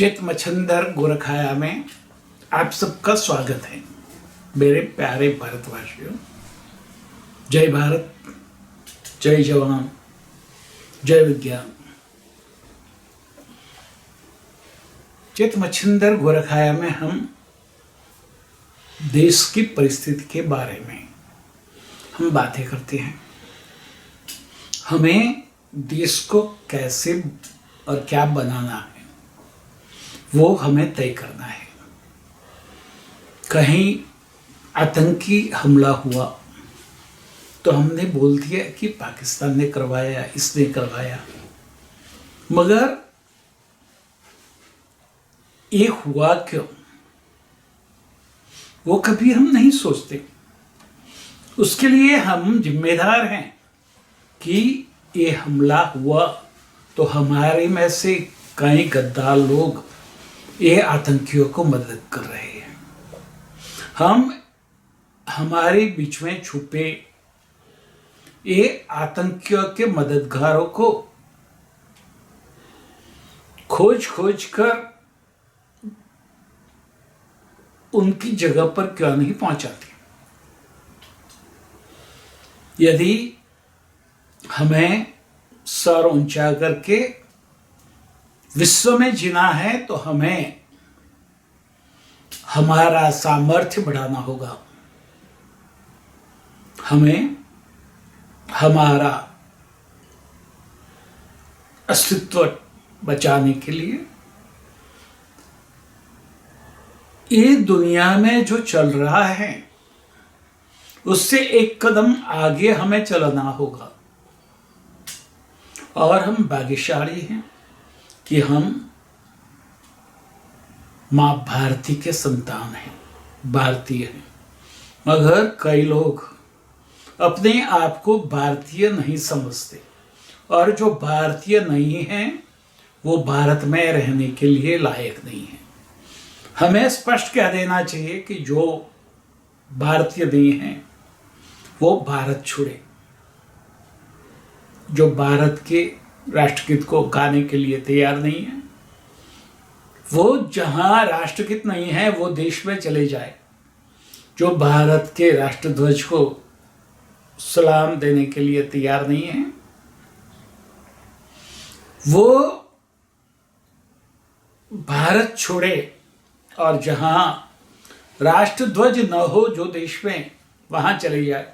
चित मच्छंदर गोरखाया में आप सबका स्वागत है। मेरे प्यारे भारतवासियों, जय भारत, जय जवान, जय विज्ञान। चित मच्छंदर गोरखाया में हम देश की परिस्थिति के बारे में हम बातें करते हैं। हमें देश को कैसे और क्या बनाना है वो हमें तय करना है। कहीं आतंकी हमला हुआ तो हमने बोल दिया कि पाकिस्तान ने करवाया, इसने करवाया, मगर ये हुआ क्यों वो कभी हम नहीं सोचते। उसके लिए हम जिम्मेदार हैं कि ये हमला हुआ तो हमारे में से कई गद्दार लोग ये आतंकियों को मदद कर रहे हैं। हम हमारे बीच में छुपे ये आतंकियों के मददगारों को खोज खोज कर उनकी जगह पर क्यों नहीं पहुंचाते। यदि हमें सर ऊंचा करके विश्व में जीना है तो हमें हमारा सामर्थ्य बढ़ाना होगा। हमें हमारा अस्तित्व बचाने के लिए ये दुनिया में जो चल रहा है उससे एक कदम आगे हमें चलना होगा। और हम भाग्यशाली हैं कि हम मां भारती के संतान हैं, भारतीय हैं। मगर कई लोग अपने आप को भारतीय नहीं समझते और जो भारतीय नहीं हैं वो भारत में रहने के लिए लायक नहीं है। हमें स्पष्ट कह देना चाहिए कि जो भारतीय नहीं हैं वो भारत छोड़े। जो भारत के राष्ट्रगीत को गाने के लिए तैयार नहीं है वो जहां राष्ट्रगीत नहीं है वो देश में चले जाए। जो भारत के राष्ट्रध्वज को सलाम देने के लिए तैयार नहीं है वो भारत छोड़े और जहां राष्ट्रध्वज न हो जो देश में वहां चले जाए।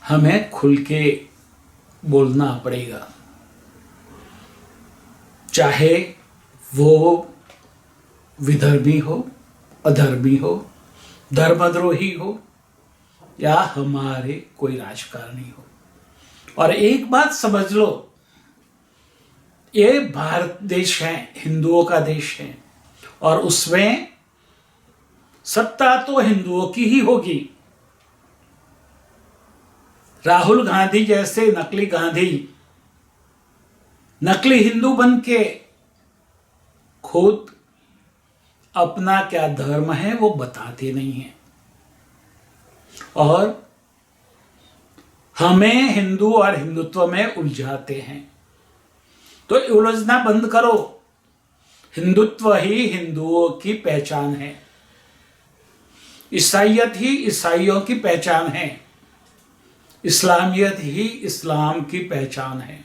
हमें खुल के बोलना पड़ेगा, चाहे वो विधर्मी हो, अधर्मी हो, धर्मद्रोही हो या हमारे कोई राजकारणी हो। और एक बात समझ लो, ये भारत देश है, हिंदुओं का देश है और उसमें सत्ता तो हिंदुओं की ही होगी। राहुल गांधी जैसे नकली गांधी नकली हिंदू बन के खुद अपना क्या धर्म है वो बताते नहीं हैं और हमें हिंदू और हिंदुत्व में उलझाते हैं। तो उलझना बंद करो। हिंदुत्व ही हिंदुओं की पहचान है, ईसाईयत ही ईसाइयों की पहचान है, इस्लामियत ही इस्लाम की पहचान है।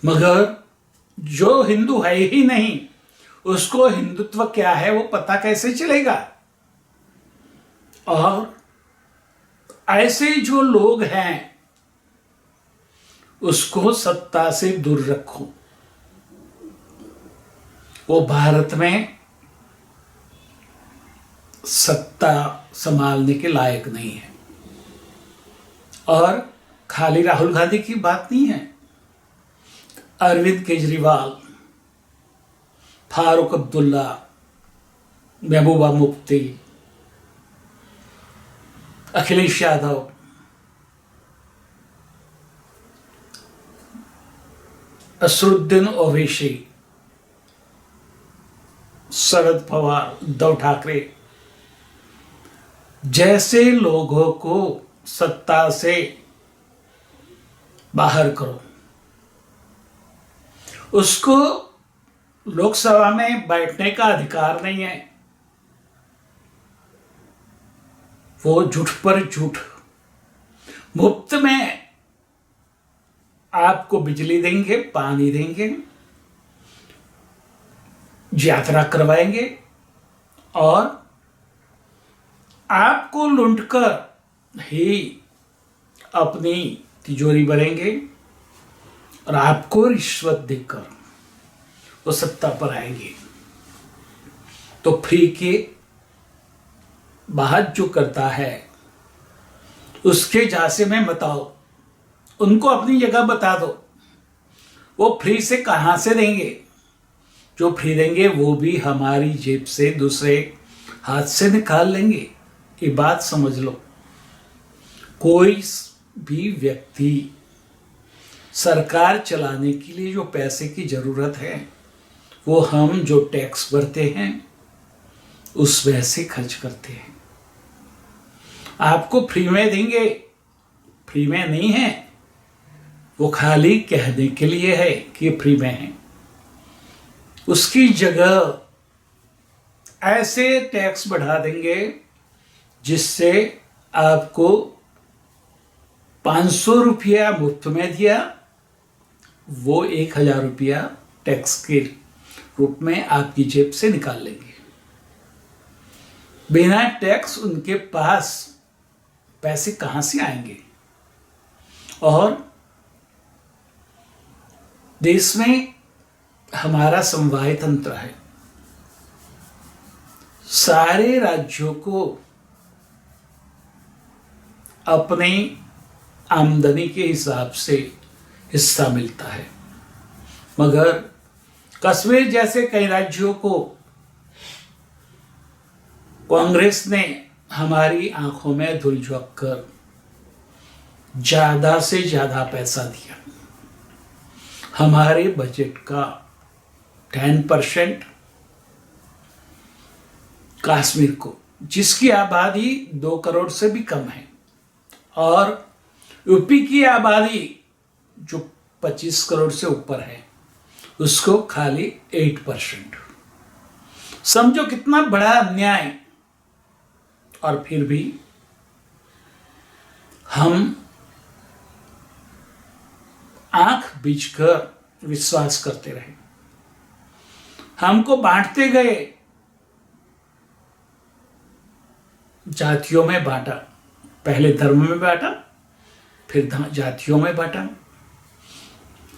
मगर जो हिंदू है ही नहीं उसको हिंदुत्व क्या है वो पता कैसे चलेगा। और ऐसे जो लोग हैं उसको सत्ता से दूर रखो। वो भारत में सत्ता संभालने के लायक नहीं है। और खाली राहुल गांधी की बात नहीं है, अरविंद केजरीवाल, फारूक अब्दुल्ला, महबूबा मुफ्ती, अखिलेश यादव, असरुद्दीन ओवैसी, शरद पवार, उद्धव ठाकरे जैसे लोगों को सत्ता से बाहर करो। उसको लोकसभा में बैठने का अधिकार नहीं है। वो झूठ पर झूठ। मुफ्त में आपको बिजली देंगे, पानी देंगे, यात्रा करवाएंगे और आपको लूटकर ही अपनी तिजोरी भरेंगे और आपको रिश्वत देकर वो सत्ता पर आएंगे। तो फ्री के बात जो करता है उसके झांसे में मत आओ, उनको अपनी जगह बता दो। वो फ्री से कहां से देंगे? जो फ्री देंगे वो भी हमारी जेब से दूसरे हाथ से निकाल लेंगे। ये बात समझ लो। कोई भी व्यक्ति सरकार चलाने के लिए जो पैसे की जरूरत है वो हम जो टैक्स भरते हैं उस वैसे खर्च करते हैं। आपको फ्री में देंगे, फ्री में नहीं है, वो खाली कहने के लिए है कि फ्री में है। उसकी जगह ऐसे टैक्स बढ़ा देंगे जिससे आपको 500 रुपया मुफ्त में दिया, वो 1000 रुपया टैक्स के रूप में आपकी जेब से निकाल लेंगे। बिना टैक्स उनके पास पैसे कहां से आएंगे? और देश में हमारा समवाय तंत्र है। सारे राज्यों को अपने आमदनी के हिसाब से हिस्सा मिलता है, मगर कश्मीर जैसे कई राज्यों को कांग्रेस ने हमारी आंखों में धूल झोंक कर ज्यादा से ज्यादा पैसा दिया। हमारे बजट का 10% कश्मीर को, जिसकी आबादी 2 करोड़ से भी कम है, और यूपी की आबादी जो 25 करोड़ से ऊपर है उसको खाली 8%। समझो कितना बड़ा अन्याय। और फिर भी हम आंख बीचकर विश्वास करते रहे। हमको बांटते गए, जातियों में बांटा, पहले धर्म में बांटा, फिर जातियों में बांटा,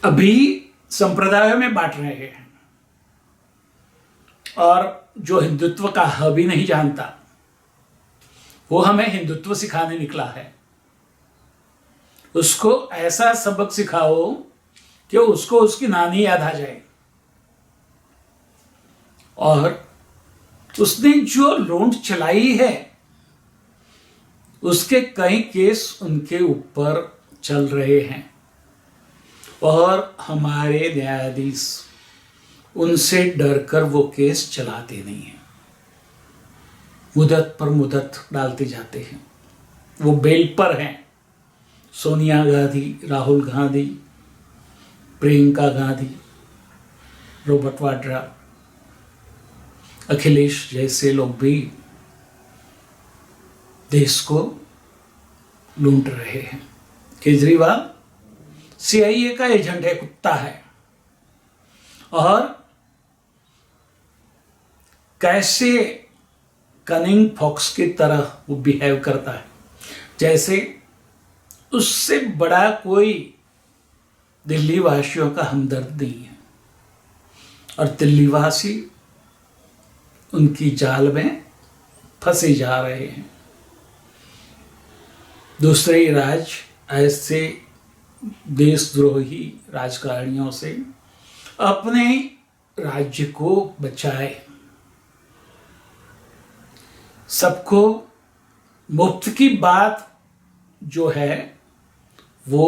अभी संप्रदायों में बांट रहे हैं। और जो हिंदुत्व का ह भी नहीं जानता वो हमें हिंदुत्व सिखाने निकला है। उसको ऐसा सबक सिखाओ कि उसको उसकी नानी याद आ जाए। और उसने जो लूट चलाई है उसके कई केस उनके ऊपर चल रहे हैं और हमारे न्यायाधीश उनसे डरकर वो केस चलाते नहीं हैं, मुदत पर मुदत डालते जाते हैं। वो बेल पर हैं। सोनिया गांधी, राहुल गांधी, प्रियंका गांधी, रॉबर्ट वाड्रा, अखिलेश जैसे लोग भी देश को लूट रहे हैं। केजरीवाल सीआईए का एजेंट है, कुत्ता है। और कैसे कनिंग फॉक्स की तरह वो बिहेव करता है, जैसे उससे बड़ा कोई दिल्ली वासियों का हमदर्द नहीं है। और दिल्ली वासी उनकी जाल में फंसे जा रहे हैं। दूसरे राज्य ऐसे देशद्रोही राजकारणियों से अपने राज्य को बचाए। सबको मुफ्त की बात जो है वो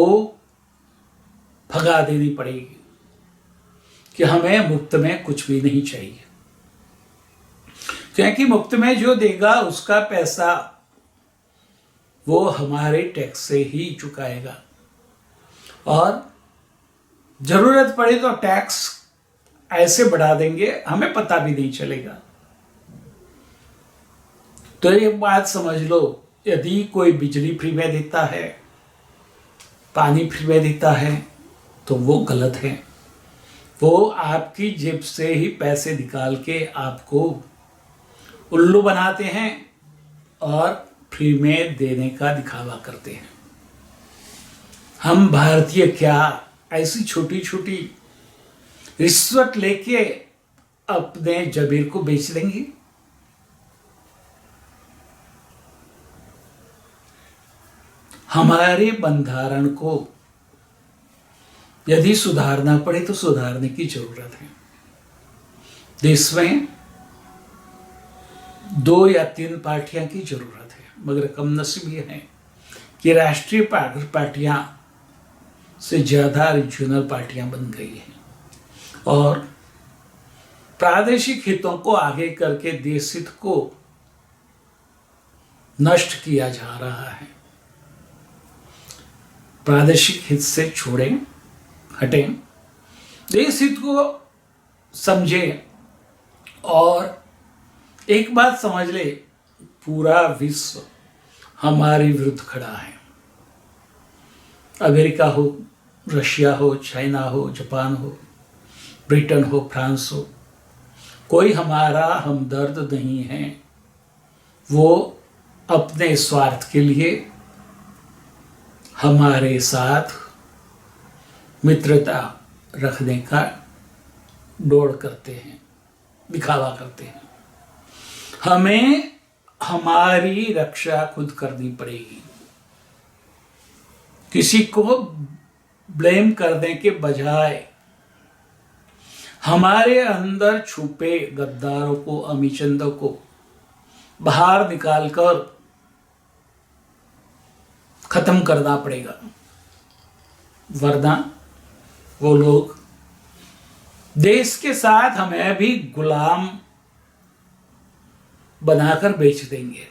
भगा देनी पड़ेगी कि हमें मुफ्त में कुछ भी नहीं चाहिए, क्योंकि मुफ्त में जो देगा उसका पैसा वो हमारे टैक्स से ही चुकाएगा। और जरूरत पड़े तो टैक्स ऐसे बढ़ा देंगे हमें पता भी नहीं चलेगा। तो ये बात समझ लो, यदि कोई बिजली फ्री में देता है, पानी फ्री में देता है, तो वो गलत है। वो आपकी जेब से ही पैसे निकाल के आपको उल्लू बनाते हैं और फ्री में देने का दिखावा करते हैं। हम भारतीय क्या ऐसी छोटी छोटी रिश्वत लेके अपने जमीर को बेच देंगे? हमारे बंधारण को यदि सुधारना पड़े तो सुधारने की जरूरत है। देश में 2 या 3 पार्टियां की जरूरत है, मगर कमनसीबी है कि राष्ट्रीय पार्टियां से ज्यादा रीजनल पार्टियां बन गई हैं और प्रादेशिक हितों को आगे करके देश हित को नष्ट किया जा रहा है। प्रादेशिक हित से छोड़ें, हटें, देश हित को समझें और एक बात समझ ले, पूरा विश्व हमारे विरुद्ध खड़ा है। अमेरिका हो, रशिया हो, चाइना हो, जापान हो, ब्रिटेन हो, फ्रांस हो, कोई हमारा हमदर्द नहीं है। वो अपने स्वार्थ के लिए हमारे साथ मित्रता रखने का दौड़ करते हैं, दिखावा करते हैं। हमें हमारी रक्षा खुद करनी पड़ेगी। किसी को ब्लेम करने के बजाय हमारे अंदर छुपे गद्दारों को, अमीचंदों को बाहर निकालकर खत्म करना पड़ेगा, वरना वो लोग देश के साथ हमें भी गुलाम बनाकर बेच देंगे।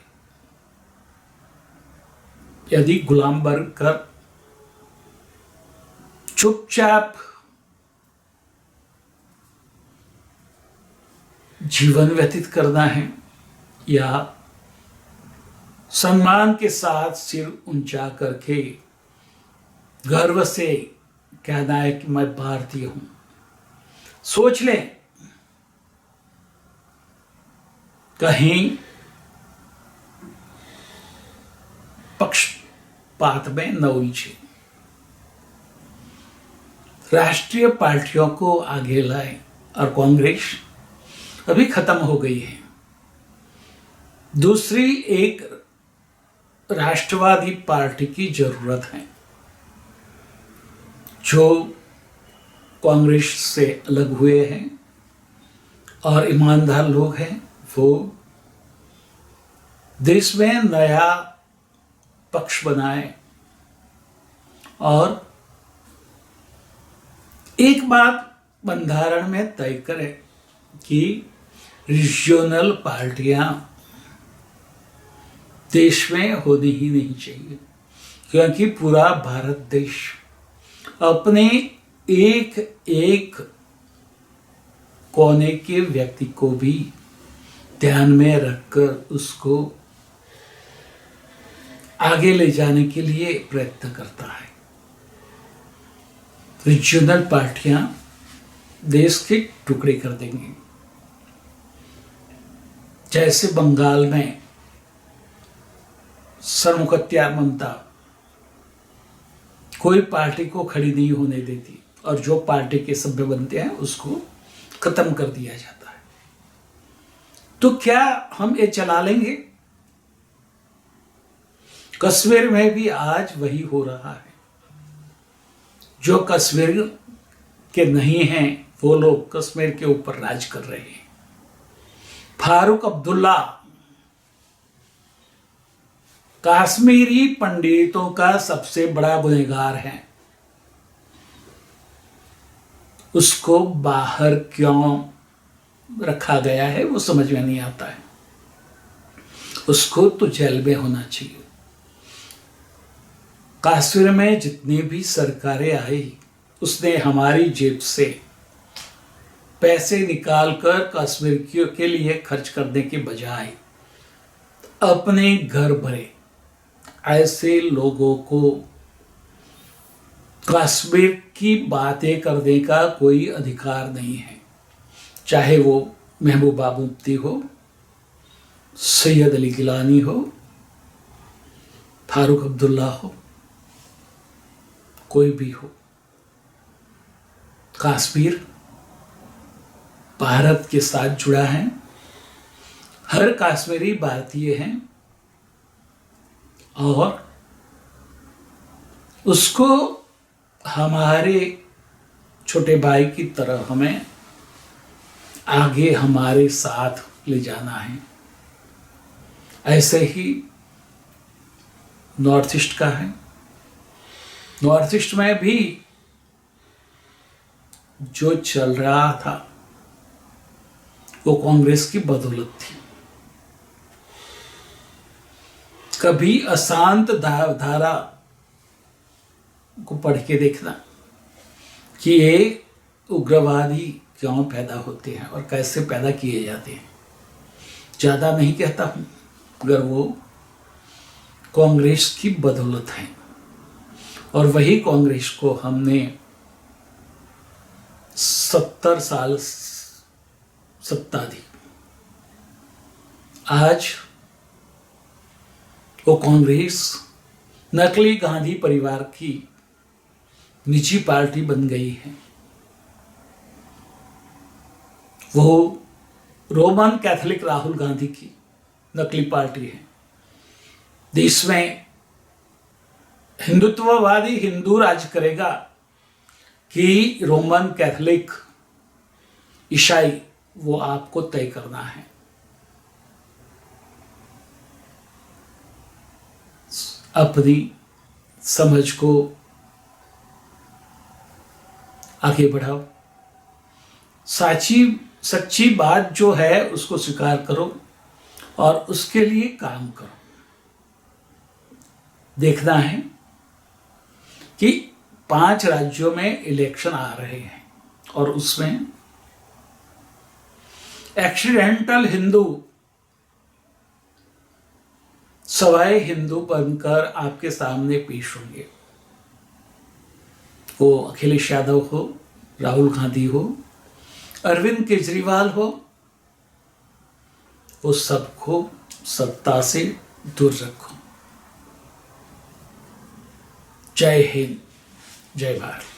यदि गुलाम बनकर चुपचाप जीवन व्यतीत करना है या सम्मान के साथ सिर ऊंचा करके गर्व से कहना है कि मैं भारतीय हूं, सोच लें कहीं पक्षपात में न उलझे। राष्ट्रीय पार्टियों को आगे लाए और कांग्रेस अभी खत्म हो गई है। दूसरी एक राष्ट्रवादी पार्टी की जरूरत है जो कांग्रेस से अलग हुए हैं और ईमानदार लोग हैं। वो देश में नया पक्ष बनाए और एक बात बंधारण में तय करें कि रीजनल पार्टियां देश में होनी ही नहीं चाहिए, क्योंकि पूरा भारत देश अपने एक एक कोने के व्यक्ति को भी ध्यान में रखकर उसको आगे ले जाने के लिए प्रयत्न करता है। रीजनल पार्टियां देश के टुकड़े कर देंगी। जैसे बंगाल में सरमुखत्यार ममता कोई पार्टी को खड़ी नहीं होने देती और जो पार्टी के सभ्य बनते हैं उसको खत्म कर दिया जाता है। तो क्या हम ये चला लेंगे? कश्मीर में भी आज वही हो रहा है। जो कश्मीर के नहीं हैं वो लोग कश्मीर के ऊपर राज कर रहे हैं। फारूक अब्दुल्ला कश्मीरी पंडितों का सबसे बड़ा गुनहगार है। उसको बाहर क्यों रखा गया है वो समझ में नहीं आता है। उसको तो जेल में होना चाहिए। कश्मीर में जितनी भी सरकारें आई उसने हमारी जेब से पैसे निकालकर कश्मीर के लिए खर्च करने के बजाय अपने घर भरे, ऐसे लोगों को कश्मीर की बातें करने का कोई अधिकार नहीं है। चाहे वो महबूबा मुफ्ती हो, सैयद अली गिलानी हो, फारूक अब्दुल्ला हो, कोई भी हो। कश्मीर भारत के साथ जुड़ा है, हर कश्मीरी भारतीय हैं और उसको हमारे छोटे भाई की तरह हमें आगे हमारे साथ ले जाना है। ऐसे ही नॉर्थ ईस्ट का है। नॉर्थ ईस्ट में भी जो चल रहा था वो कांग्रेस की बदौलत थी। कभी अशांत धारा को पढ़ के देखना कि ये उग्रवादी क्यों पैदा होते हैं और कैसे पैदा किए जाते हैं। ज़्यादा नहीं कहता हूँ, मगर वो कांग्रेस की बदौलत है और वही कांग्रेस को हमने 70 साल सत्ता दी। आज वो कांग्रेस नकली गांधी परिवार की निजी पार्टी बन गई है। वो रोमन कैथोलिक राहुल गांधी की नकली पार्टी है। देश में हिंदुत्ववादी हिंदू राज करेगा कि रोमन कैथोलिक ईसाई, वो आपको तय करना है। अपनी समझ को आगे बढ़ाओ, सच्ची बात जो है उसको स्वीकार करो और उसके लिए काम करो। देखना है कि 5 राज्यों में इलेक्शन आ रहे हैं और उसमें एक्सीडेंटल हिंदू सवाए हिंदू बनकर आपके सामने पेश होंगे। वो अखिलेश यादव हो, राहुल गांधी हो, अरविंद केजरीवाल हो, वो सबको सत्ता से दूर रखो। जय हिंद, जय भारत।